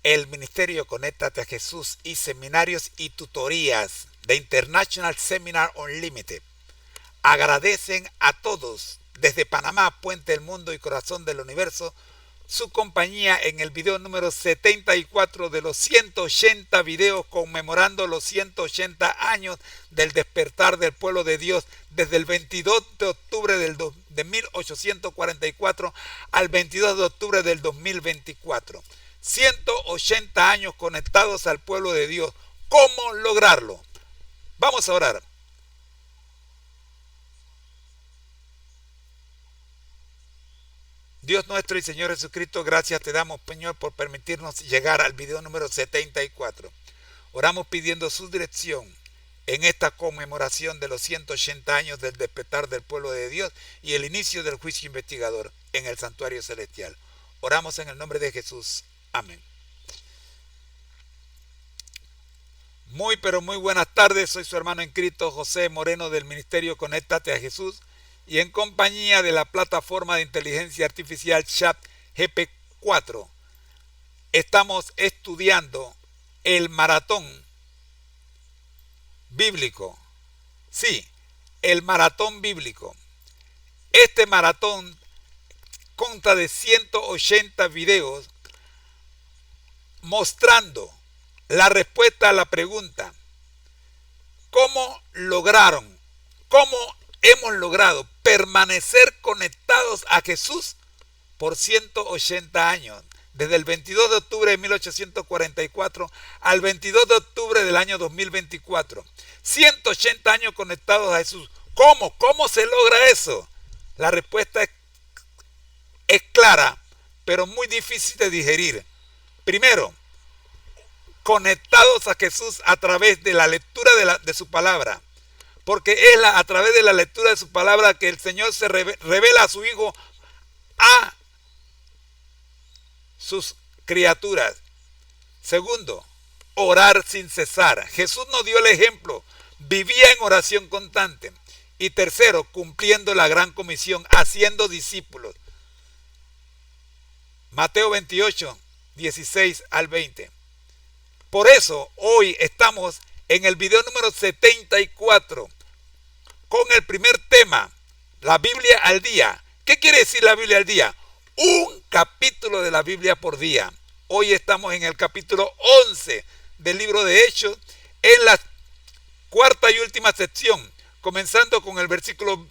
el ministerio Conéctate a Jesús y seminarios y tutorías de International Seminar Unlimited agradecen a todos desde Panamá, Puente del Mundo y Corazón del Universo su compañía en el video número 74 de los 180 videos conmemorando los 180 años del despertar del pueblo de Dios desde el 22 de octubre de 1844 al 22 de octubre del 2024. 180 años conectados al pueblo de Dios. ¿Cómo lograrlo? Vamos a orar. Dios nuestro y Señor Jesucristo, gracias te damos, Señor, por permitirnos llegar al video número 74. Oramos pidiendo su dirección en esta conmemoración de los 180 años del despertar del pueblo de Dios y el inicio del juicio investigador en el santuario celestial. Oramos en el nombre de Jesús. Amén. Muy pero muy buenas tardes, soy su hermano en Cristo José Moreno del Ministerio Conéctate a Jesús y en compañía de la plataforma de inteligencia artificial ChatGPT-4 estamos estudiando el maratón bíblico. Sí, el maratón bíblico. Este maratón consta de 180 videos mostrando la respuesta a la pregunta: ¿cómo hemos logrado permanecer conectados a Jesús por 180 años? Desde el 22 de octubre de 1844 al 22 de octubre del año 2024. 180 años conectados a Jesús. ¿Cómo? ¿Cómo se logra eso? La respuesta es clara, pero muy difícil de digerir. Primero, conectados a Jesús a través de la lectura de su palabra. Porque es a través de la lectura de su palabra que el Señor se revela a su Hijo a sus criaturas. Segundo, orar sin cesar. Jesús nos dio el ejemplo, vivía en oración constante. Y tercero, cumpliendo la gran comisión, haciendo discípulos. Mateo 28, 16 al 20. Por eso hoy estamos en el video número 74 con el primer tema, la Biblia al día. ¿Qué quiere decir la Biblia al día? Un capítulo de la Biblia por día. Hoy estamos en el capítulo 11 del libro de Hechos, en la cuarta y última sección, comenzando con el versículo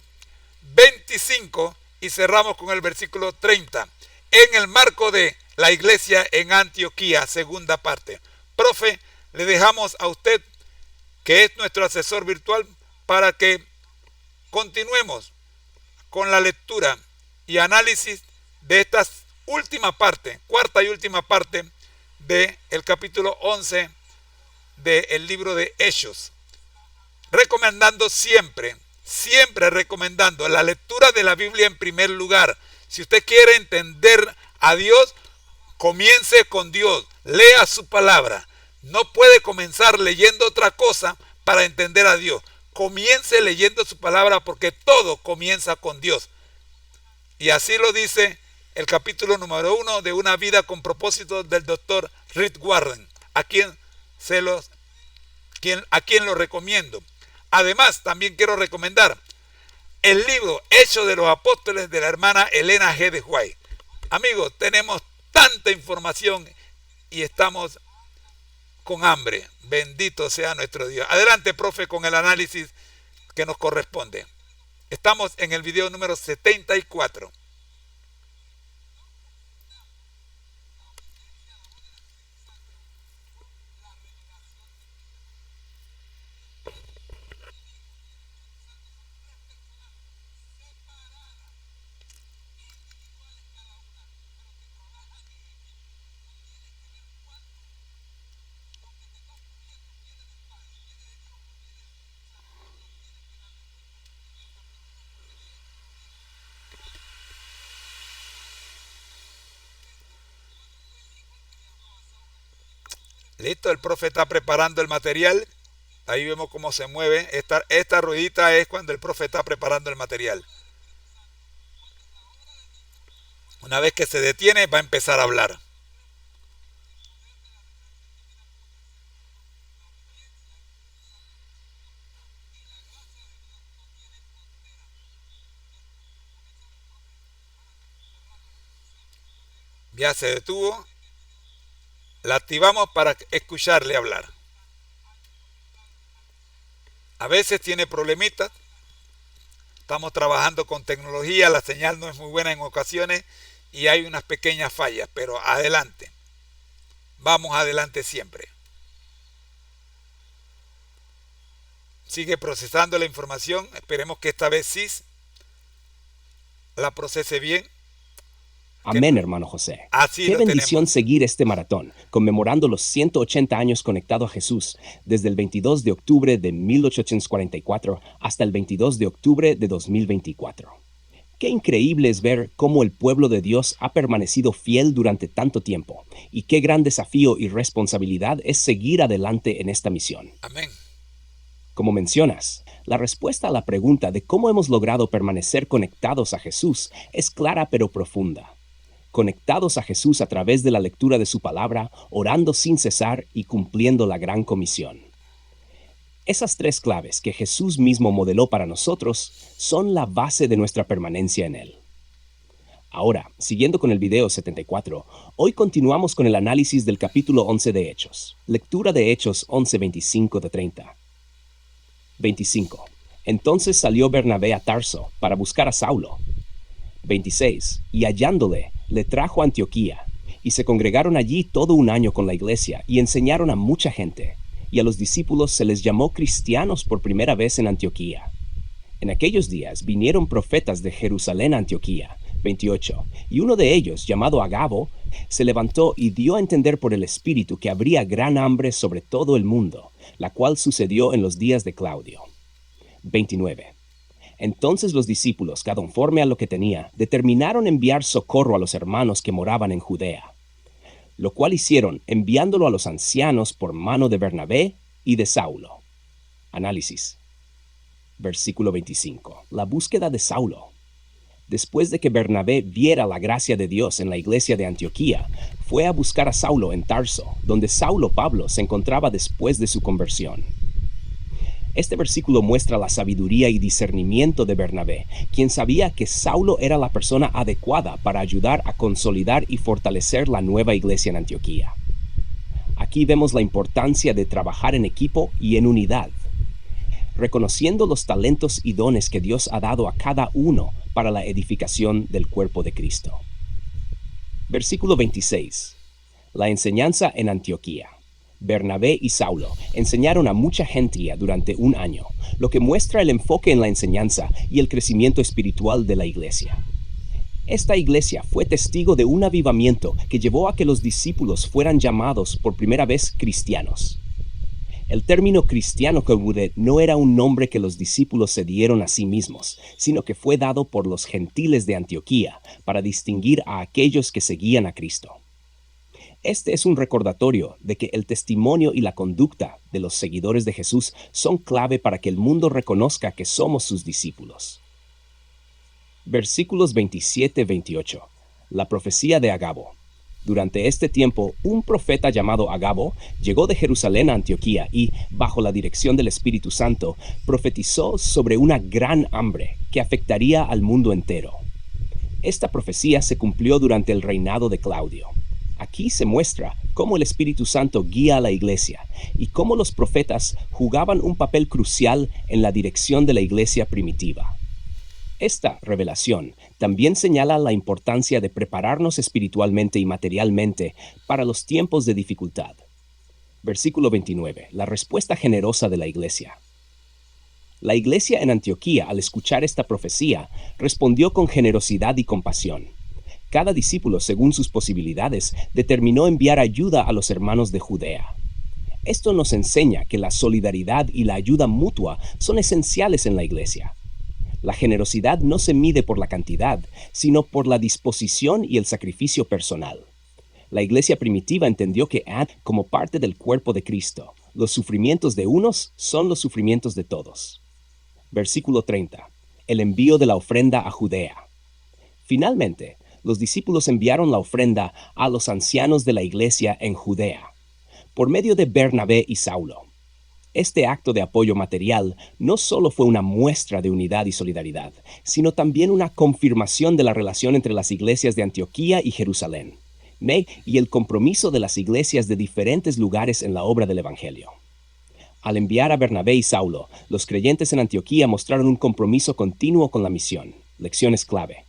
25 y cerramos con el versículo 30, en el marco de la iglesia en Antioquía, segunda parte. Profe, le dejamos a usted, que es nuestro asesor virtual, para que continuemos con la lectura y análisis de esta última parte, cuarta y última parte del capítulo 11 del libro de Hechos. Recomendando siempre recomendando la lectura de la Biblia en primer lugar. Si usted quiere entender a Dios, comience con Dios, lea su palabra. No puede comenzar leyendo otra cosa para entender a Dios. Comience leyendo su palabra porque todo comienza con Dios. Y así lo dice el capítulo número 1 de Una vida con propósito del doctor Rick Warren, a quien lo recomiendo. Además, también quiero recomendar el libro Hechos de los Apóstoles de la hermana Elena G. de White. Amigos, tenemos tanta información y estamos con hambre. Bendito sea nuestro Dios. Adelante, profe, con el análisis que nos corresponde. Estamos en el video número 74. Listo, el profe está preparando el material. Ahí vemos cómo se mueve. Esta ruedita es cuando el profe está preparando el material. Una vez que se detiene, va a empezar a hablar. Ya se detuvo. La activamos para escucharle hablar. A veces tiene problemitas. Estamos trabajando con tecnología, la señal no es muy buena en ocasiones y hay unas pequeñas fallas, pero adelante. Vamos adelante siempre. Sigue procesando la información. Esperemos que esta vez sí la procese bien. Amén, hermano José. Así Qué lo bendición tenemos. seguir este maratón, conmemorando los 180 años conectado a Jesús, desde el 22 de octubre de 1844 hasta el 22 de octubre de 2024. Qué increíble es ver cómo el pueblo de Dios ha permanecido fiel durante tanto tiempo, y qué gran desafío y responsabilidad es seguir adelante en esta misión. Amén. Como mencionas, la respuesta a la pregunta de cómo hemos logrado permanecer conectados a Jesús es clara pero profunda. Conectados a Jesús a través de la lectura de su palabra, orando sin cesar y cumpliendo la gran comisión. Esas tres claves que Jesús mismo modeló para nosotros son la base de nuestra permanencia en Él. Ahora, siguiendo con el video 74, hoy continuamos con el análisis del capítulo 11 de Hechos. Lectura de Hechos 11, 25-30. 25. Entonces salió Bernabé a Tarso para buscar a Saulo. 26. Y hallándole, le trajo a Antioquía, y se congregaron allí todo un año con la iglesia, y enseñaron a mucha gente, y a los discípulos se les llamó cristianos por primera vez en Antioquía. En aquellos días vinieron profetas de Jerusalén a Antioquía. 28. Y uno de ellos, llamado Agabo, se levantó y dio a entender por el Espíritu que habría gran hambre sobre todo el mundo, la cual sucedió en los días de Claudio. 29. Entonces los discípulos, cada conforme a lo que tenía, determinaron enviar socorro a los hermanos que moraban en Judea, lo cual hicieron enviándolo a los ancianos por mano de Bernabé y de Saulo. Análisis. Versículo 25. La búsqueda de Saulo. Después de que Bernabé viera la gracia de Dios en la iglesia de Antioquía, fue a buscar a Saulo en Tarso, donde Saulo Pablo se encontraba después de su conversión. Este versículo muestra la sabiduría y discernimiento de Bernabé, quien sabía que Saulo era la persona adecuada para ayudar a consolidar y fortalecer la nueva iglesia en Antioquía. Aquí vemos la importancia de trabajar en equipo y en unidad, reconociendo los talentos y dones que Dios ha dado a cada uno para la edificación del cuerpo de Cristo. Versículo 26. La enseñanza en Antioquía. Bernabé y Saulo enseñaron a mucha gente durante un año, lo que muestra el enfoque en la enseñanza y el crecimiento espiritual de la iglesia. Esta iglesia fue testigo de un avivamiento que llevó a que los discípulos fueran llamados por primera vez cristianos. El término cristiano no era un nombre que los discípulos se dieron a sí mismos, sino que fue dado por los gentiles de Antioquía para distinguir a aquellos que seguían a Cristo. Este es un recordatorio de que el testimonio y la conducta de los seguidores de Jesús son clave para que el mundo reconozca que somos sus discípulos. Versículos 27-28. La profecía de Agabo. Durante este tiempo, un profeta llamado Agabo llegó de Jerusalén a Antioquía y, bajo la dirección del Espíritu Santo, profetizó sobre una gran hambre que afectaría al mundo entero. Esta profecía se cumplió durante el reinado de Claudio. Aquí se muestra cómo el Espíritu Santo guía a la iglesia y cómo los profetas jugaban un papel crucial en la dirección de la iglesia primitiva. Esta revelación también señala la importancia de prepararnos espiritualmente y materialmente para los tiempos de dificultad. Versículo 29. La respuesta generosa de la iglesia. La iglesia en Antioquía, al escuchar esta profecía, respondió con generosidad y compasión. Cada discípulo, según sus posibilidades, determinó enviar ayuda a los hermanos de Judea. Esto nos enseña que la solidaridad y la ayuda mutua son esenciales en la iglesia. La generosidad no se mide por la cantidad, sino por la disposición y el sacrificio personal. La iglesia primitiva entendió que, como parte del cuerpo de Cristo, los sufrimientos de unos son los sufrimientos de todos. Versículo 30. El envío de la ofrenda a Judea. Finalmente, los discípulos enviaron la ofrenda a los ancianos de la iglesia en Judea, por medio de Bernabé y Saulo. Este acto de apoyo material no solo fue una muestra de unidad y solidaridad, sino también una confirmación de la relación entre las iglesias de Antioquía y Jerusalén. y el compromiso de las iglesias de diferentes lugares en la obra del Evangelio. Al enviar a Bernabé y Saulo, los creyentes en Antioquía mostraron un compromiso continuo con la misión. Lecciones clave.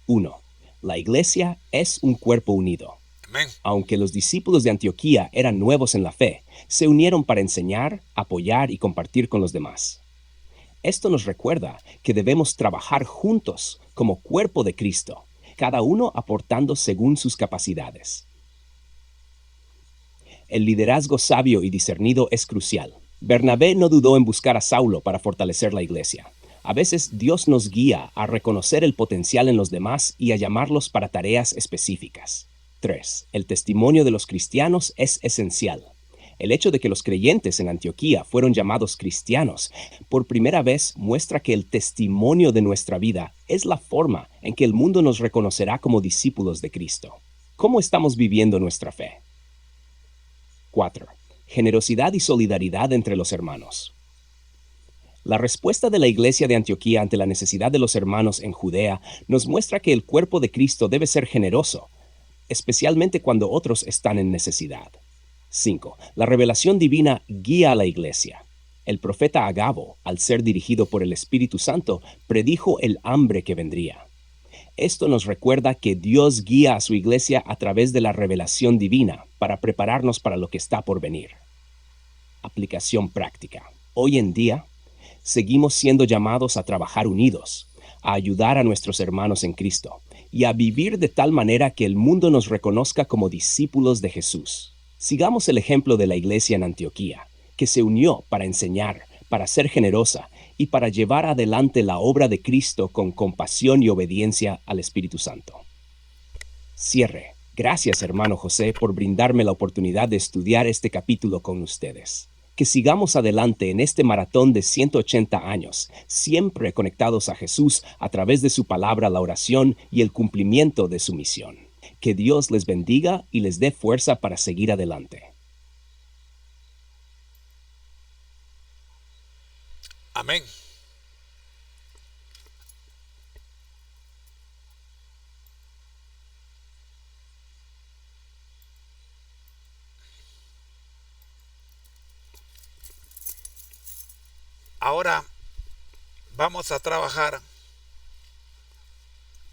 1. La iglesia es un cuerpo unido. Amén. Aunque los discípulos de Antioquía eran nuevos en la fe, se unieron para enseñar, apoyar y compartir con los demás. Esto nos recuerda que debemos trabajar juntos como cuerpo de Cristo, cada uno aportando según sus capacidades. El liderazgo sabio y discernido es crucial. Bernabé no dudó en buscar a Saulo para fortalecer la iglesia. A veces Dios nos guía a reconocer el potencial en los demás y a llamarlos para tareas específicas. 3. El testimonio de los cristianos es esencial. El hecho de que los creyentes en Antioquía fueron llamados cristianos por primera vez muestra que el testimonio de nuestra vida es la forma en que el mundo nos reconocerá como discípulos de Cristo. ¿Cómo estamos viviendo nuestra fe? 4. Generosidad y solidaridad entre los hermanos. La respuesta de la iglesia de Antioquía ante la necesidad de los hermanos en Judea nos muestra que el cuerpo de Cristo debe ser generoso, especialmente cuando otros están en necesidad. 5. La revelación divina guía a la iglesia. El profeta Agabo, al ser dirigido por el Espíritu Santo, predijo el hambre que vendría. Esto nos recuerda que Dios guía a su iglesia a través de la revelación divina para prepararnos para lo que está por venir. Aplicación práctica. Hoy en día, seguimos siendo llamados a trabajar unidos, a ayudar a nuestros hermanos en Cristo y a vivir de tal manera que el mundo nos reconozca como discípulos de Jesús. Sigamos el ejemplo de la iglesia en Antioquía, que se unió para enseñar, para ser generosa y para llevar adelante la obra de Cristo con compasión y obediencia al Espíritu Santo. Cierre. Gracias, hermano José, por brindarme la oportunidad de estudiar este capítulo con ustedes. Que sigamos adelante en este maratón de 180 años, siempre conectados a Jesús a través de su palabra, la oración y el cumplimiento de su misión. Que Dios les bendiga y les dé fuerza para seguir adelante. Amén. Ahora vamos a trabajar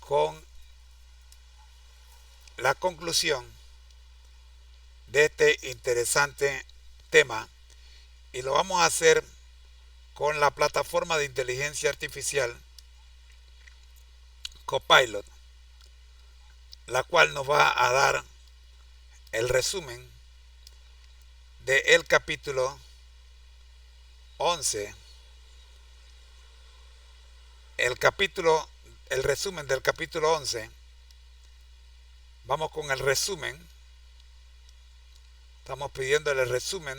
con la conclusión de este interesante tema y lo vamos a hacer con la plataforma de inteligencia artificial Copilot, la cual nos va a dar el resumen del capítulo 11, el resumen del capítulo 11. Vamos con el resumen. Estamos pidiéndole el resumen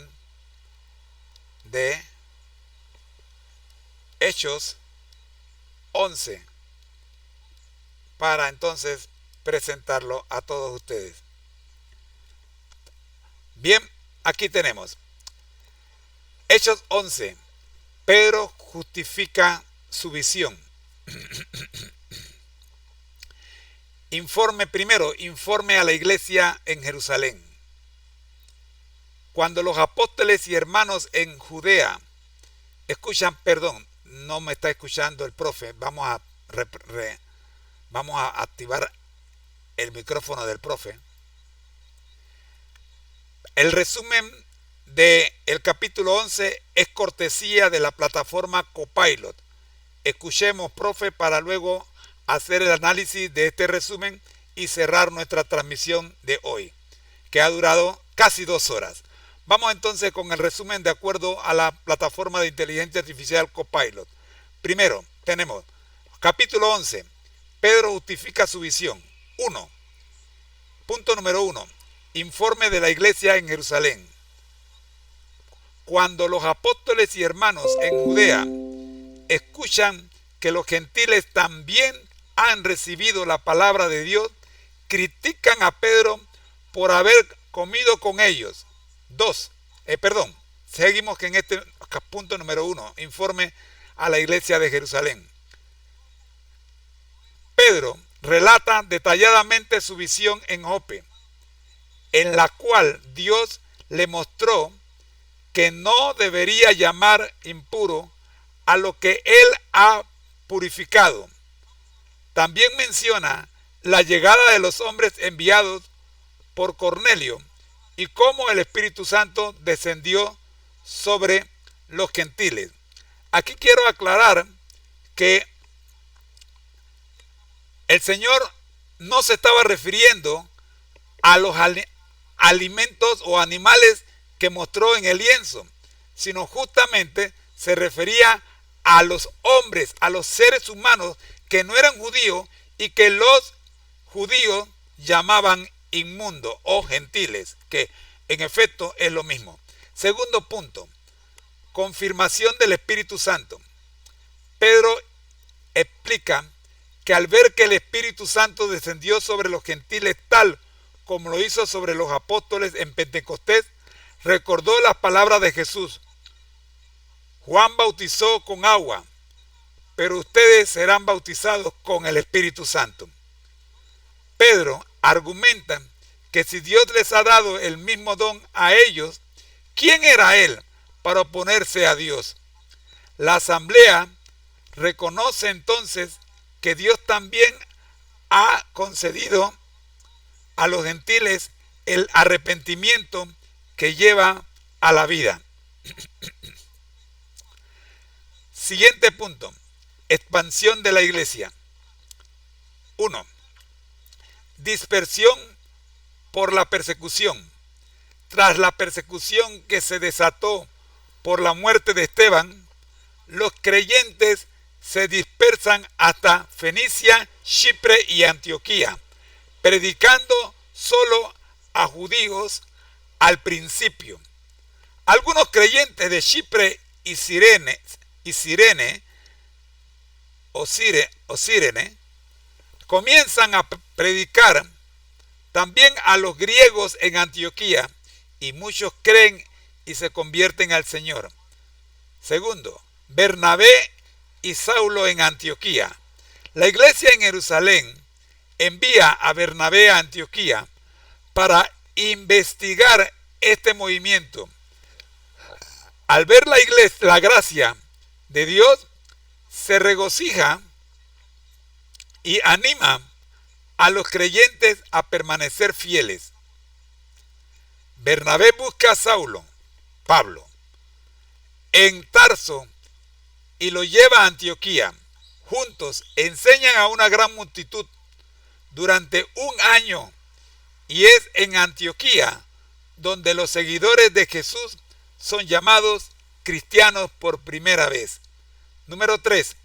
de Hechos 11 para entonces presentarlo a todos ustedes. Bien, aquí tenemos Hechos 11. Pedro justifica su visión. Informe a la iglesia en Jerusalén. Cuando los apóstoles y hermanos en Judea escuchan, perdón, no me está escuchando el profe, vamos a activar el micrófono del profe. El resumen del capítulo 11 es cortesía de la plataforma Copilot. Escuchemos, profe, para luego hacer el análisis de este resumen y cerrar nuestra transmisión de hoy, que ha durado casi 2 horas. Vamos entonces con el resumen de acuerdo a la plataforma de inteligencia artificial Copilot. Primero, tenemos capítulo 11. Pedro justifica su visión. 1. Punto número 1. Informe de la iglesia en Jerusalén. Cuando los apóstoles y hermanos en Judea escuchan que los gentiles también han recibido la palabra de Dios, critican a Pedro por haber comido con ellos. Seguimos en este punto número 1, informe a la iglesia de Jerusalén. Pedro relata detalladamente su visión en Jope, en la cual Dios le mostró que no debería llamar impuro a lo que él ha purificado. También menciona la llegada de los hombres enviados por Cornelio y cómo el Espíritu Santo descendió sobre los gentiles. Aquí quiero aclarar que el Señor no se estaba refiriendo a los alimentos o animales que mostró en el lienzo, sino justamente se refería a los hombres, a los seres humanos que no eran judíos y que los judíos llamaban inmundos o gentiles, que en efecto es lo mismo. Segundo punto, confirmación del Espíritu Santo. Pedro explica que al ver que el Espíritu Santo descendió sobre los gentiles tal como lo hizo sobre los apóstoles en Pentecostés, recordó las palabras de Jesús. Juan bautizó con agua, pero ustedes serán bautizados con el Espíritu Santo. Pedro argumenta que si Dios les ha dado el mismo don a ellos, ¿quién era él para oponerse a Dios? La asamblea reconoce entonces que Dios también ha concedido a los gentiles el arrepentimiento que lleva a la vida. Siguiente punto, expansión de la iglesia. 1. Dispersión por la persecución. Tras la persecución que se desató por la muerte de Esteban, los creyentes se dispersan hasta Fenicia, Chipre y Antioquía, predicando solo a judíos al principio. Algunos creyentes de Chipre y Cirene comienzan a predicar también a los griegos en Antioquía y muchos creen y se convierten al Señor. Segundo, Bernabé y Saulo en Antioquía. La iglesia en Jerusalén envía a Bernabé a Antioquía para investigar este movimiento. Al ver la iglesia, la gracia de Dios, se regocija y anima a los creyentes a permanecer fieles. Bernabé busca a Saulo, Pablo, en Tarso y lo lleva a Antioquía. Juntos enseñan a una gran multitud durante un año y es en Antioquía donde los seguidores de Jesús son llamados cristianos por primera vez. Número 3.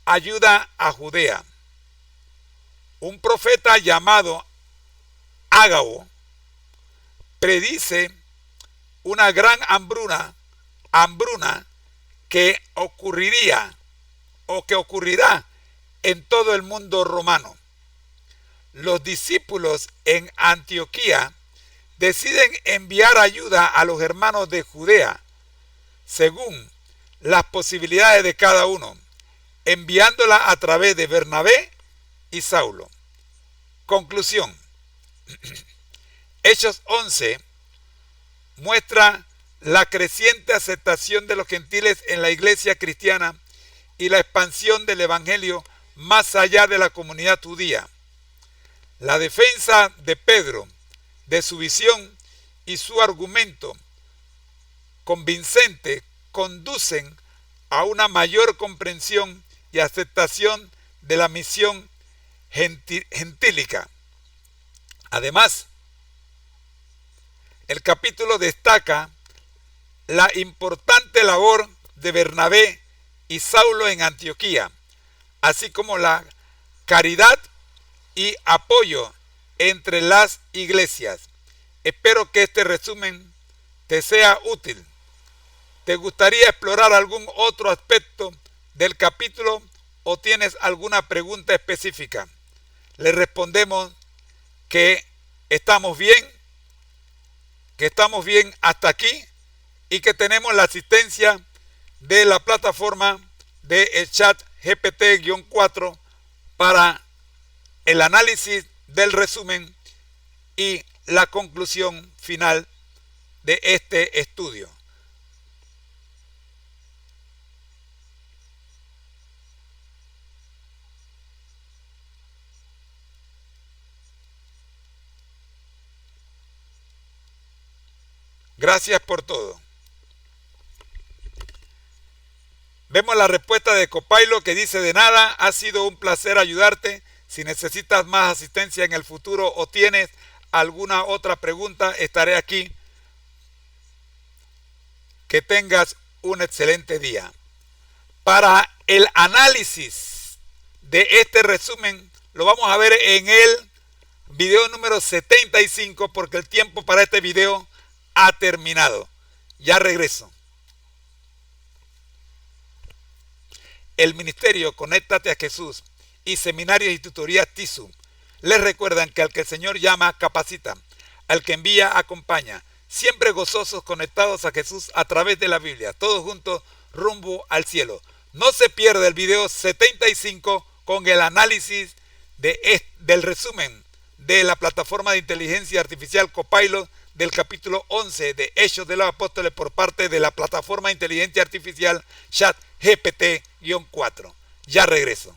Ayuda a Judea. Un profeta llamado Ágabo predice una gran hambruna que ocurrirá en todo el mundo romano. Los discípulos en Antioquía deciden enviar ayuda a los hermanos de Judea, según las posibilidades de cada uno, enviándola a través de Bernabé y Saulo. Conclusión. Hechos 11 muestra la creciente aceptación de los gentiles en la iglesia cristiana y la expansión del evangelio más allá de la comunidad judía. La defensa de Pedro de su visión y su argumento convincente conducen a una mayor comprensión y aceptación de la misión gentílica. Además, el capítulo destaca la importante labor de Bernabé y Saulo en Antioquía, así como la caridad y apoyo entre las iglesias. Espero que este resumen te sea útil. ¿Te gustaría explorar algún otro aspecto del capítulo o tienes alguna pregunta específica? Le respondemos que estamos bien hasta aquí y que tenemos la asistencia de la plataforma del chat GPT-4 para el análisis del resumen y la conclusión final de este estudio. Gracias por todo. Vemos la respuesta de Copilot que dice: de nada, ha sido un placer ayudarte. Si necesitas más asistencia en el futuro o tienes alguna otra pregunta, estaré aquí. Que tengas un excelente día. Para el análisis de este resumen lo vamos a ver en el video número 75, porque el tiempo para este video ha terminado. Ya regreso. El Ministerio Conéctate a Jesús y Seminarios y Tutorías TISU les recuerdan que al que el Señor llama, capacita, al que envía, acompaña, siempre gozosos conectados a Jesús a través de la Biblia, todos juntos rumbo al cielo. No se pierda el video 75 con el análisis del resumen de la plataforma de inteligencia artificial Copilot del capítulo 11 de Hechos de los Apóstoles por parte de la plataforma de inteligencia artificial ChatGPT-4. Ya regreso.